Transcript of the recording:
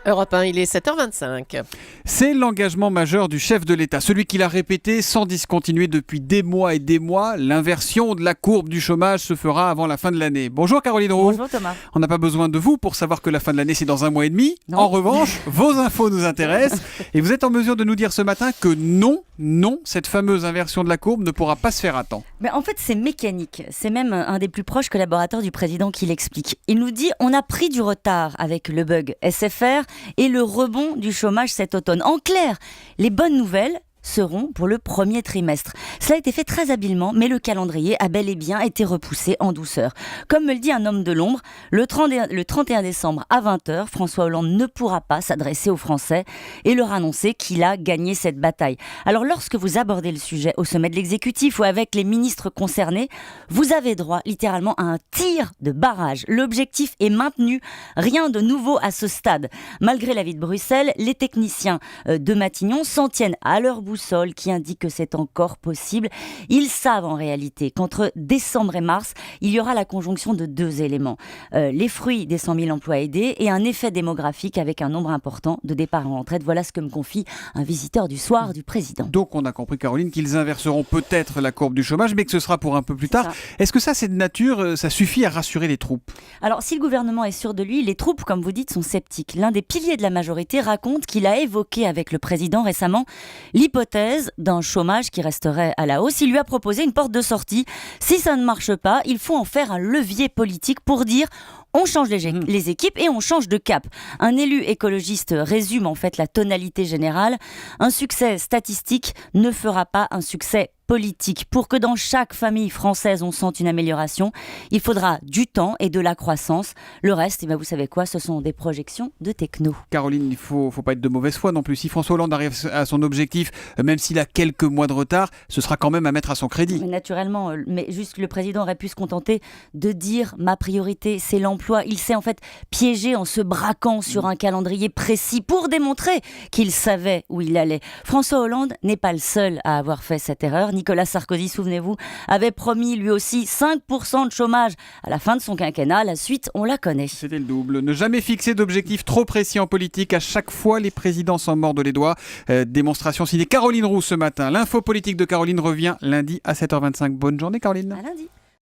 Europe 1, il est 7h25. C'est l'engagement majeur du chef de l'État, celui qu'il a répété sans discontinuer depuis des mois et des mois. L'inversion de la courbe du chômage se fera avant la fin de l'année. Bonjour Caroline Roux. Bonjour Thomas. On n'a pas besoin de vous pour savoir que la fin de l'année c'est dans un mois et demi. Non. En revanche, vos infos nous intéressent et vous êtes en mesure de nous dire ce matin que non, cette fameuse inversion de la courbe ne pourra pas se faire à temps. Mais en fait, c'est mécanique. C'est même un des plus proches collaborateurs du président qui l'explique. Il nous dit on a pris du retard avec le bug SFR et le rebond du chômage cet automne. En clair, les bonnes nouvelles seront pour le premier trimestre. Cela a été fait très habilement, mais le calendrier a bel et bien été repoussé en douceur. Comme me le dit un homme de l'ombre, le 31 décembre à 20h, François Hollande ne pourra pas s'adresser aux Français et leur annoncer qu'il a gagné cette bataille. Alors lorsque vous abordez le sujet au sommet de l'exécutif ou avec les ministres concernés, vous avez droit littéralement à un tir de barrage. L'objectif est maintenu, rien de nouveau à ce stade. Malgré l'avis de Bruxelles, les techniciens de Matignon s'en tiennent à leur boussole qui indique que c'est encore possible. Ils savent en réalité qu'entre décembre et mars, il y aura la conjonction de deux éléments. Les fruits des 100 000 emplois aidés et un effet démographique avec un nombre important de départs en retraite. Voilà ce que me confie un visiteur du soir du président. Donc on a compris Caroline qu'ils inverseront peut-être la courbe du chômage mais que ce sera pour un peu plus tard. Est-ce que ça c'est de nature, ça suffit à rassurer les troupes ? Alors si le gouvernement est sûr de lui, les troupes comme vous dites sont sceptiques. L'un des piliers de la majorité raconte qu'il a évoqué avec le président récemment l'hypothèse d'un chômage qui resterait à la hausse. Il lui a proposé une porte de sortie. Si ça ne marche pas, il faut en faire un levier politique pour dire on change les équipes et on change de cap. Un élu écologiste résume en fait la tonalité générale. Un succès statistique ne fera pas un succès politique. Pour que dans chaque famille française on sente une amélioration, il faudra du temps et de la croissance. Le reste, vous savez quoi, ce sont des projections de techno. Caroline, il faut pas être de mauvaise foi non plus. Si François Hollande arrive à son objectif, même s'il a quelques mois de retard, ce sera quand même à mettre à son crédit. Mais naturellement, mais juste le président aurait pu se contenter de dire ma priorité c'est l'emploi. Il s'est en fait piégé en se braquant sur un calendrier précis pour démontrer qu'il savait où il allait. François Hollande n'est pas le seul à avoir fait cette erreur. Nicolas Sarkozy, souvenez-vous, avait promis lui aussi 5% de chômage à la fin de son quinquennat. La suite, on la connaît. C'était le double. Ne jamais fixer d'objectifs trop précis en politique. À chaque fois, les présidents s'en mordent les doigts. Démonstration signée Caroline Roux ce matin. L'info politique de Caroline revient lundi à 7h25. Bonne journée Caroline. À lundi.